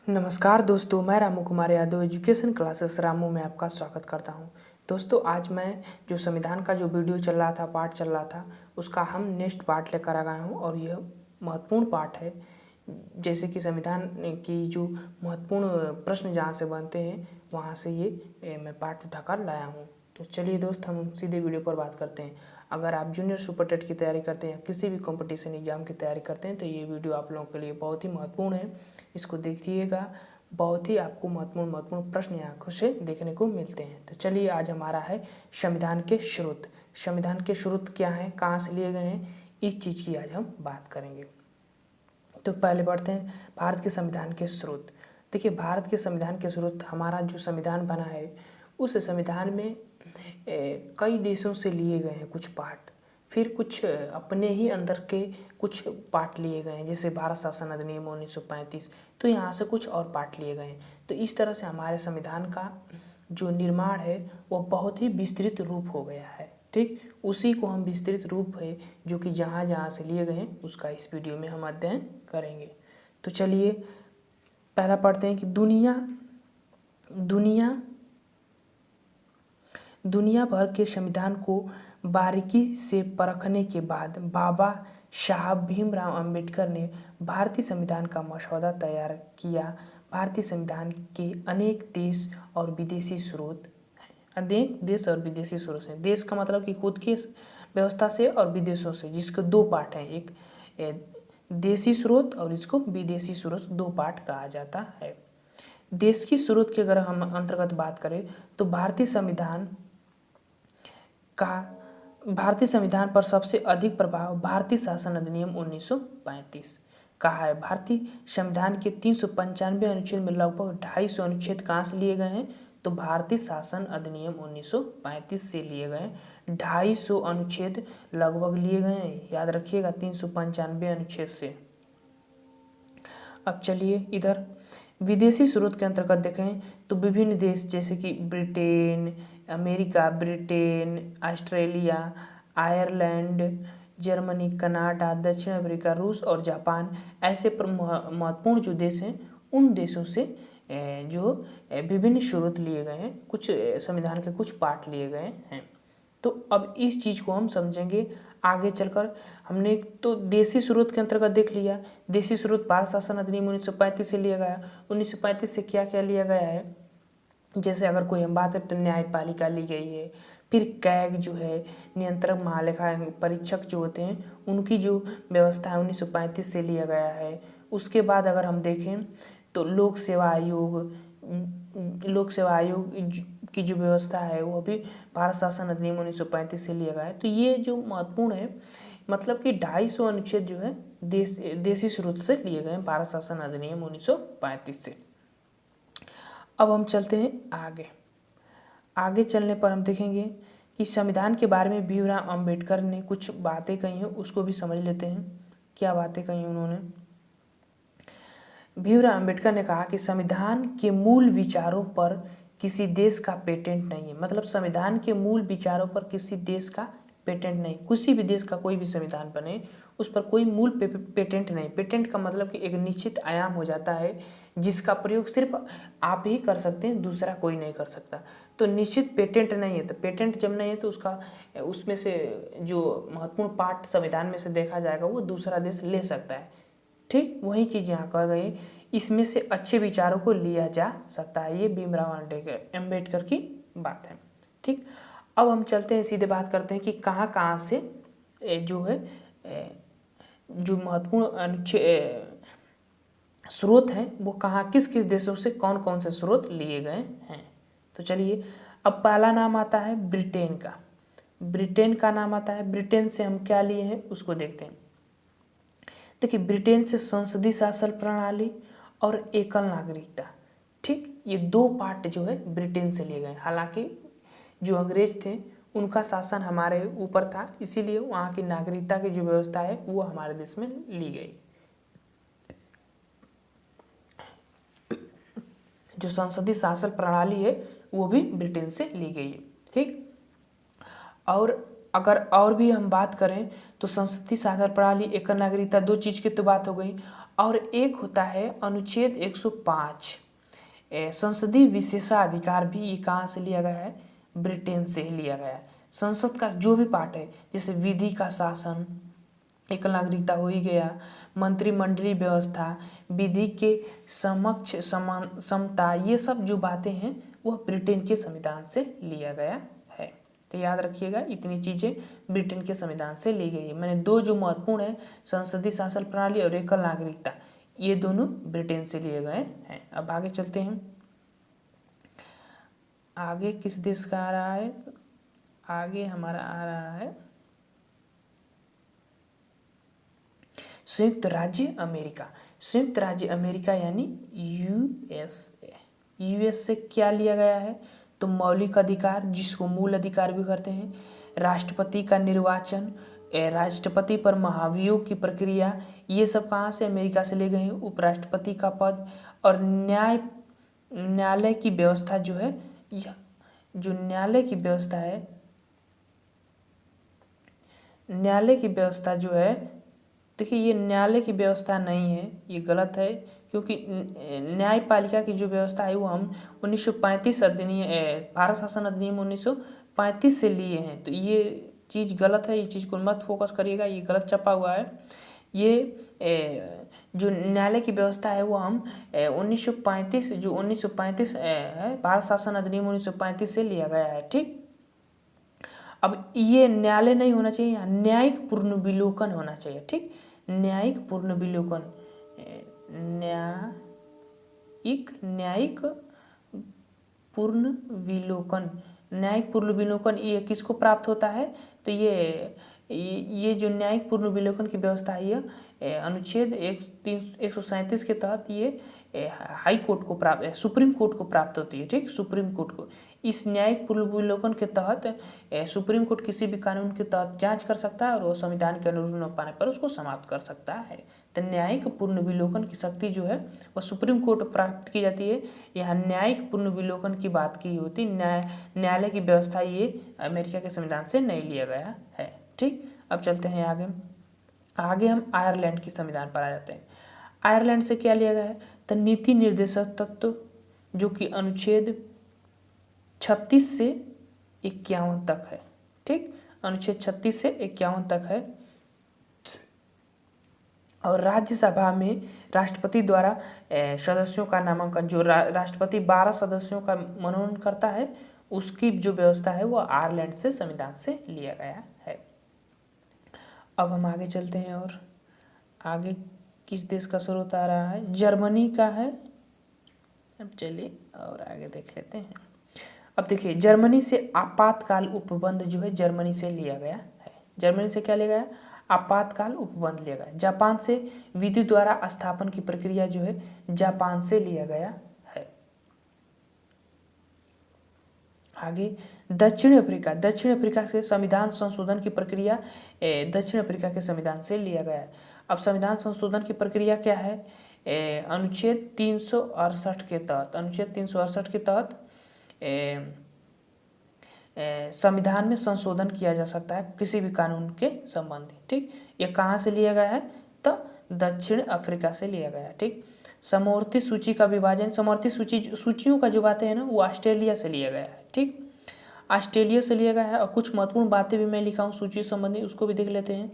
नमस्कार दोस्तों, मैं रामू कुमार यादव एजुकेशन क्लासेस रामू में आपका स्वागत करता हूं। दोस्तों, आज मैं जो संविधान का जो वीडियो चल रहा था, पार्ट चल रहा था, उसका हम नेक्स्ट पार्ट लेकर आ गया हूं और यह महत्वपूर्ण पार्ट है। जैसे कि संविधान की जो महत्वपूर्ण प्रश्न जहां से बनते हैं वहां से ये मैं पार्ट उठाकर लाया हूं। तो चलिए दोस्त, हम सीधे वीडियो पर बात करते हैं। अगर आप जूनियर सुपर टेट की तैयारी करते हैं या किसी भी कंपटीशन एग्जाम की तैयारी करते हैं तो ये वीडियो आप लोगों के लिए बहुत ही महत्वपूर्ण है। इसको देखिएगा, बहुत ही आपको महत्वपूर्ण प्रश्न यहाँ से देखने को मिलते हैं। तो चलिए, आज हमारा है संविधान के स्रोत। संविधान के स्रोत क्या हैं, कहाँ से लिए गए हैं, इस चीज़ की आज हम बात करेंगे। तो पहले बढ़ते हैं भारत के संविधान के स्रोत। देखिए, भारत के संविधान के स्रोत, हमारा जो संविधान बना है उस संविधान में कई देशों से लिए गए हैं कुछ पार्ट, फिर कुछ अपने ही अंदर के कुछ पार्ट लिए गए हैं, जैसे भारत शासन अधिनियम 1935, तो यहाँ से कुछ और पार्ट लिए गए हैं। तो इस तरह से हमारे संविधान का जो निर्माण है वह बहुत ही विस्तृत रूप हो गया है। ठीक, उसी को हम विस्तृत रूप है जो कि जहाँ जहाँ से लिए गए हैं उसका इस वीडियो में हम अध्ययन करेंगे। तो चलिए पहला पढ़ते हैं कि दुनिया भर के संविधान को बारीकी से परखने के बाद बाबा साहब भीमराव अंबेडकर ने भारतीय संविधान का मसौदा तैयार किया। भारतीय संविधान के अनेक देश और विदेशी स्रोत हैं। अनेक देश और विदेशी स्रोत हैं। देश का मतलब कि खुद की व्यवस्था से और विदेशों से, जिसके दो पार्ट हैं, एक देशी स्रोत और इसको विदेशी स्रोत, दो पार्ट कहा जाता है। देश की स्रोत की अगर हम अंतर्गत बात करें तो भारतीय संविधान पर सबसे अधिक प्रभाव भारतीय शासन अधिनियम 1935 का है। भारतीय संविधान के 395 अनुच्छेद में लगभग 250 अनुच्छेद कहाँ से लिए गए हैं, तो भारतीय शासन अधिनियम 1935 से लिए गए। 250 अनुच्छेद लगभग लिए गए हैं, याद रखिएगा, 395 अनुच्छेद से। अब चलिए इधर विदेशी स्रोत के अंतर्गत देखें तो विभिन्न देश जैसे कि Britain, America, Britain, Australia, Ireland, Germany, Canada, दक्षिण अफ्रीका, रूस और जापान, ऐसे महत्वपूर्ण जो देश हैं उन देशों से जो विभिन्न स्रोत लिए गए हैं, कुछ संविधान के कुछ पार्ट लिए गए हैं। तो अब इस चीज़ को हम समझेंगे आगे चलकर। हमने तो देशी स्रोत के अंतर्गत देख लिया। देशी स्रोत भारत शासन अधिनियम 1935 से लिया गया। 1935 से क्या क्या लिया गया है, जैसे अगर कोई हम बात करें तो न्यायपालिका ली गई है, फिर कैग जो है नियंत्रक महालेखा परीक्षक जो होते हैं उनकी जो व्यवस्था है 1935 से लिया गया है। उसके बाद अगर हम देखें तो लोक सेवा आयोग की जो व्यवस्था है वो भी भारत शासन अधिनियम 1935 से लिया गया है। तो ये जो महत्वपूर्ण है, मतलब कि 250 अनुच्छेद जो है देशी स्रोत से लिए गए हैं भारत शासन अधिनियम 1935 से। अब हम चलते हैं आगे चलने पर हम देखेंगे कि संविधान के बारे में भीमराव अंबेडकर ने कुछ बातें कही हैं, उसको भी समझ लेते हैं। क्या बातें कही उन्होंने? भीमराव अंबेडकर ने कहा कि संविधान के मूल विचारों पर किसी देश का पेटेंट नहीं है। मतलब संविधान के मूल विचारों पर किसी देश का पेटेंट नहीं। किसी भी देश का कोई भी संविधान बने उस पर कोई मूल पेटेंट नहीं। पेटेंट का मतलब कि एक निश्चित आयाम हो जाता है जिसका प्रयोग सिर्फ आप ही कर सकते हैं, दूसरा कोई नहीं कर सकता। तो निश्चित पेटेंट नहीं है। तो पेटेंट जब नहीं है तो उसमें से जो महत्वपूर्ण पार्ट संविधान में से देखा जाएगा वो दूसरा देश ले सकता है। ठीक, वही चीज़ यहाँ कहा गई, इसमें से अच्छे विचारों को लिया जा सकता है। ये भीमराव अंबेडकर की बात है। ठीक, अब हम चलते हैं, सीधे बात करते हैं कि कहाँ कहाँ से जो है जो महत्वपूर्ण स्रोत हैं वो कहाँ किस किस देशों से कौन कौन से स्रोत लिए गए हैं। तो चलिए, अब पहला नाम आता है ब्रिटेन का। ब्रिटेन का नाम आता है। ब्रिटेन से हम क्या लिए हैं उसको देखते हैं। देखिए, ब्रिटेन से संसदीय शासन प्रणाली और एकल नागरिकता, ठीक, ये दो पार्ट जो है ब्रिटेन से लिए गए। हालांकि जो अंग्रेज थे उनका शासन हमारे ऊपर था, इसीलिए वहाँ की नागरिकता की जो व्यवस्था है वो हमारे देश में ली गई। जो संसदीय शासन प्रणाली है वो भी ब्रिटेन से ली गई है। ठीक, और अगर और भी हम बात करें तो संसदीय शासन प्रणाली, एकल नागरिकता, दो चीज़ की तो बात हो गई। और एक होता है अनुच्छेद 105, संसदीय विशेषाधिकार भी। ये कहाँ से लिया गया है? ब्रिटेन से ही लिया गया है। संसद का जो भी पार्ट है, जैसे विधि का शासन, एकल नागरिकता हो ही गया, मंत्रिमंडलीय व्यवस्था, विधि के समक्ष समान समता, ये सब जो बातें हैं वह ब्रिटेन के संविधान से लिया गया है। तो याद रखिएगा, इतनी चीज़ें ब्रिटेन के संविधान से ली गई है। मैंने दो जो महत्वपूर्ण है, संसदीय शासन प्रणाली और एकल नागरिकता, ये दोनों ब्रिटेन से लिए गए हैं। अब आगे चलते हैं। आगे किस देश का आ रहा है? आगे हमारा आ रहा है संयुक्त राज्य अमेरिका। संयुक्त राज्य अमेरिका यानी यूएसए। यूएस से क्या लिया गया है? तो मौलिक अधिकार, जिसको मूल अधिकार भी कहते हैं, राष्ट्रपति का निर्वाचन, राष्ट्रपति पर महाभियोग की प्रक्रिया, ये सब कहाँ से? अमेरिका से ले गए हैं। उपराष्ट्रपति का पद और न्यायालय की व्यवस्था जो है, जो न्यायालय की व्यवस्था है, न्यायालय की व्यवस्था जो है, देखिए ये न्यायालय की व्यवस्था नहीं है, ये गलत है, क्योंकि न्यायपालिका की जो व्यवस्था है वो हम 1935 अधिनियम, भारत शासन अधिनियम 1935 से लिए हैं। तो ये चीज़ गलत है, ये चीज़ को मत फोकस करिएगा, ये गलत छपा हुआ है। ये जो न्यायालय की व्यवस्था है वो हम 1935, जो 1935 है, भारत शासन अधिनियम 1935 से लिया गया है। ठीक, अब ये न्यायालय नहीं होना चाहिए, यहाँ न्यायिक पुनर्विलोकन होना चाहिए। ठीक, न्यायिक पुनर्विलोकन, न्यायिक पुनर्विलोकन, न्यायिक पुनर्विलोकन ये किसको प्राप्त होता है? तो ये जो न्यायिक पुनर्विलोकन की व्यवस्था है, ये अनुच्छेद 137 के तहत ये हाई कोर्ट को प्राप्त, सुप्रीम कोर्ट को प्राप्त होती है। ठीक, सुप्रीम कोर्ट को इस न्यायिक पुनर्विलोकन के तहत सुप्रीम कोर्ट किसी भी कानून के तहत जांच कर सकता है और वो संविधान के अनुरूप न पाने पर उसको समाप्त कर सकता है। तो न्यायिक पुनर्विलोकन की शक्ति जो है वह सुप्रीम कोर्ट प्राप्त की जाती है। यहाँ न्यायिक पुनर्विलोकन की बात की होती, न्यायालय की व्यवस्था ये अमेरिका के संविधान से नहीं लिया गया है। ठीक, अब चलते हैं आगे हम आयरलैंड की संविधान पर आ जाते हैं। आयरलैंड से क्या लिया गया है? तो नीति निर्देशक तत्व, जो कि अनुच्छेद 36 से 51 तक है। ठीक, अनुच्छेद 36 से 51 तक है। और राज्यसभा में राष्ट्रपति द्वारा सदस्यों का नामांकन, जो राष्ट्रपति 12 सदस्यों का मनोनयन करता है, उसकी जो व्यवस्था है वो आयरलैंड से संविधान से लिया गया है। अब हम आगे चलते हैं और आगे किस देश का स्रोत आ रहा है? जर्मनी का है। अब चलिए और आगे देख लेते हैं। अब देखिए, जर्मनी से आपातकाल उपबंध जो है जर्मनी से लिया गया है। जर्मनी से क्या लिया गया? आपातकाल उपबंध लिया गया। जापान से विधि द्वारा स्थापन की प्रक्रिया जो है जापान से लिया गया है। आगे दक्षिण अफ्रीका, दक्षिण अफ्रीका से संविधान संशोधन की प्रक्रिया दक्षिण अफ्रीका के संविधान से लिया गया है। अब संविधान संशोधन की प्रक्रिया क्या है? अनुच्छेद 368 के तहत, अनुच्छेद 368 के तहत संविधान में संशोधन किया जा सकता है किसी भी कानून के संबंधी। ठीक, ये कहाँ से लिया गया है? तो दक्षिण अफ्रीका से लिया गया है। ठीक, समवर्ती सूची का विभाजन, समवर्ती सूचियों का जो बातें हैं ना वो ऑस्ट्रेलिया से लिया गया है। ठीक, ऑस्ट्रेलिया से लिया गया है। और कुछ महत्वपूर्ण बातें भी मैं लिखा हूँ सूची संबंधी, उसको भी देख लेते हैं।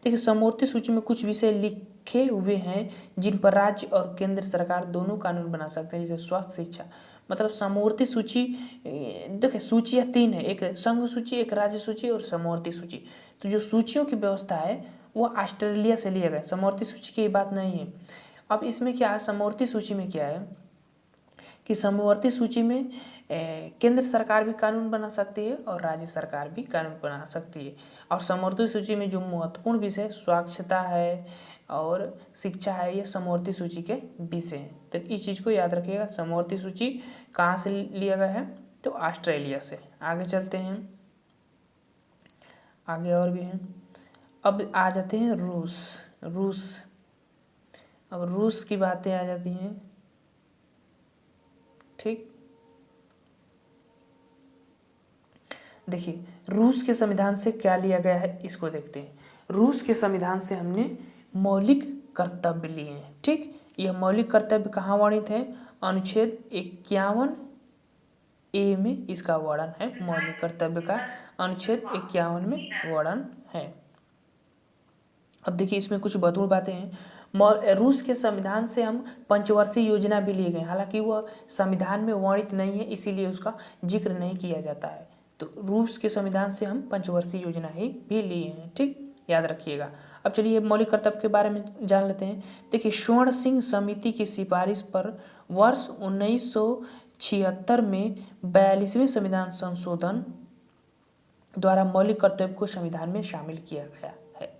देखिए, समवर्ती सूची में कुछ विषय लिखे हुए हैं जिन पर राज्य और केंद्र सरकार दोनों कानून बना सकते हैं, जैसे स्वास्थ्य, शिक्षा। मतलब समवर्ती सूची, देखिए सूचियाँ 3 है, एक संघ सूची, एक राज्य सूची और समवर्ती सूची। तो जो सूचियों की व्यवस्था है वो ऑस्ट्रेलिया से लिया गया, समवर्ती सूची की बात नहीं है। अब इसमें क्या है, समवर्ती सूची में क्या है कि समवर्ती सूची में केंद्र सरकार भी कानून बना सकती है और राज्य सरकार भी कानून बना सकती है। और समवर्ती सूची में जो महत्वपूर्ण विषय स्वच्छता है और शिक्षा है, ये समवर्ती सूची के विषय हैं। तो इस चीज़ को याद रखिएगा, समवर्ती सूची कहाँ से लिया गया है? तो ऑस्ट्रेलिया से। आगे चलते हैं, आगे और भी हैं। अब आ जाते हैं रूस। अब रूस की बातें आ जाती हैं। ठीक, देखिए रूस के संविधान से क्या लिया गया है इसको देखते हैं। रूस के संविधान से हमने मौलिक कर्तव्य लिए हैं। ठीक, यह मौलिक कर्तव्य कहाँ वर्णित है? अनुच्छेद 51A में इसका वर्णन है। मौलिक कर्तव्य का अनुच्छेद 51 में वर्णन है। अब देखिए इसमें कुछ महत्वपूर्ण बातें हैं। रूस के संविधान से हम पंचवर्षीय योजना भी लिए गए, हालांकि वह संविधान में वर्णित नहीं है इसीलिए उसका जिक्र नहीं किया जाता है। तो रूस के संविधान से हम पंचवर्षीय योजना ही भी लिए हैं। ठीक, याद रखिएगा। अब चलिए मौलिक कर्तव्य के बारे में जान लेते हैं। देखिए स्वर्ण सिंह समिति की सिफारिश पर वर्ष 1976 में 42वें संविधान संशोधन द्वारा मौलिक कर्तव्य को संविधान में शामिल किया गया है।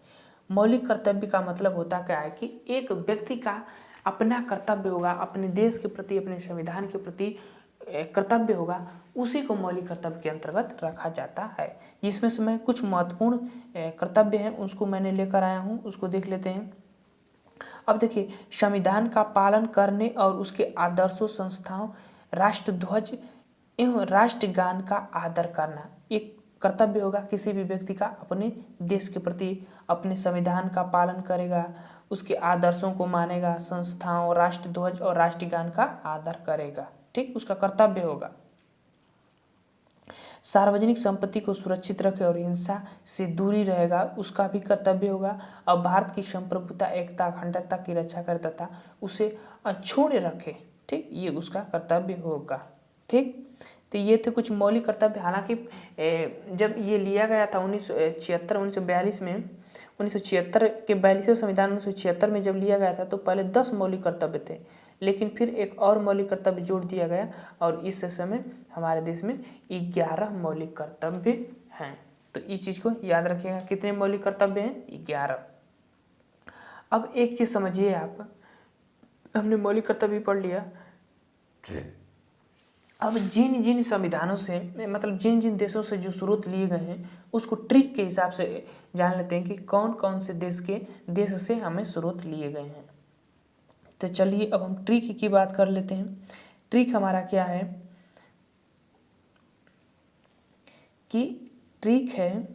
मौलिक कर्तव्य का मतलब होता क्या है कि एक व्यक्ति का अपना कर्तव्य होगा, अपने देश के प्रति, अपने संविधान के प्रति कर्तव्य होगा, उसी को मौलिक कर्तव्य के अंतर्गत रखा जाता है। जिसमें से मैं कुछ महत्वपूर्ण कर्तव्य हैं उसको मैंने लेकर आया हूँ, उसको देख लेते हैं। अब देखिए संविधान का पालन करने और उसके आदर्शों, संस्थाओं, राष्ट्रध्वज एवं राष्ट्रगान का आदर करना एक कर्तव्य होगा। किसी भी व्यक्ति का अपने देश के प्रति, अपने संविधान का पालन करेगा, उसके आदर्शों को मानेगा, संस्थाओं, राष्ट्रध्वज और राष्ट्रगान का आदर करेगा। ठीक, उसका कर्तव्य होगा। सार्वजनिक संपत्ति को सुरक्षित रखे और हिंसा से दूरी रहेगा, उसका भी कर्तव्य होगा। अब भारत की संप्रभुता, एकता, अखंडता की रक्षा करे तथा उसे अक्षुण्ण रखे। ठीक, ये उसका कर्तव्य होगा। ठीक, तो ये थे कुछ मौलिक कर्तव्य। हालांकि जब ये लिया गया था 1976 में 1976 के 42वें संविधान 1976 में जब लिया गया था तो पहले 10 मौलिक कर्तव्य थे, लेकिन फिर एक और मौलिक कर्तव्य जोड़ दिया गया और इस समय हमारे देश में 11 मौलिक कर्तव्य हैं। तो इस चीज़ को याद रखिएगा, कितने मौलिक कर्तव्य हैं? 11। अब एक चीज़ समझिए आप, हमने मौलिक कर्तव्य पढ़ लिया। अब जिन जिन संविधानों से, मतलब जिन जिन देशों से जो स्रोत लिए गए हैं उसको ट्रिक के हिसाब से जान लेते हैं कि कौन कौन से देश से हमें स्रोत लिए गए हैं। तो चलिए अब हम ट्रिक की बात कर लेते हैं। ट्रिक हमारा क्या है कि ट्रिक है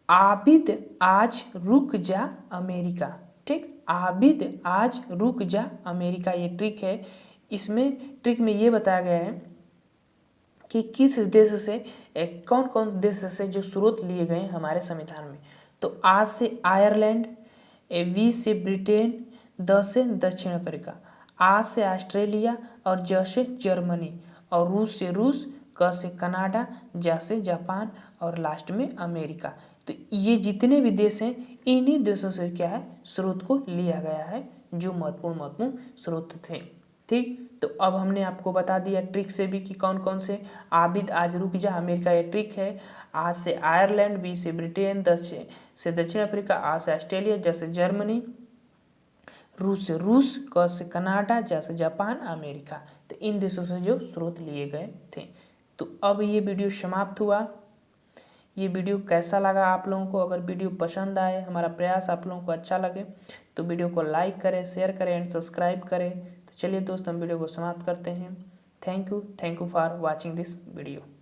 आबिद आज रुक जा अमेरिका। ठीक, आबिद आज रुक जा अमेरिका, ये ट्रिक है। इसमें ट्रिक में ये बताया गया है कि किस देश से, कौन कौन देश से जो स्रोत लिए गए हमारे संविधान में। तो आ से आयरलैंड, वी से ब्रिटेन, द से दक्षिण अफ्रीका, आ से ऑस्ट्रेलिया और ज से जर्मनी, और रूस से रूस, क से कनाडा, ज से जापान और लास्ट में अमेरिका। तो ये जितने भी देश हैं इन्हीं देशों से क्या है स्रोत को लिया गया है, जो महत्वपूर्ण स्रोत थे। ठीक, तो अब हमने आपको बता दिया ट्रिक से भी कि कौन कौन से। आबिद आज रुक जा अमेरिका, ये ट्रिक है। आ से आयरलैंड, बी से ब्रिटेन, द से दक्षिण अफ्रीका, आ से ऑस्ट्रेलिया, ज से जर्मनी, रूस से रूस, क से कनाडा, ज से जापान, अमेरिका। तो इन देशों से जो स्रोत लिए गए थे। तो अब ये वीडियो समाप्त हुआ। ये वीडियो कैसा लगा आप लोगों को? अगर वीडियो पसंद आए, हमारा प्रयास आप लोगों को अच्छा लगे तो वीडियो को लाइक करें, शेयर करें एंड सब्सक्राइब करें। तो चलिए दोस्तों हम वीडियो को समाप्त करते हैं। Thank you for watching this video.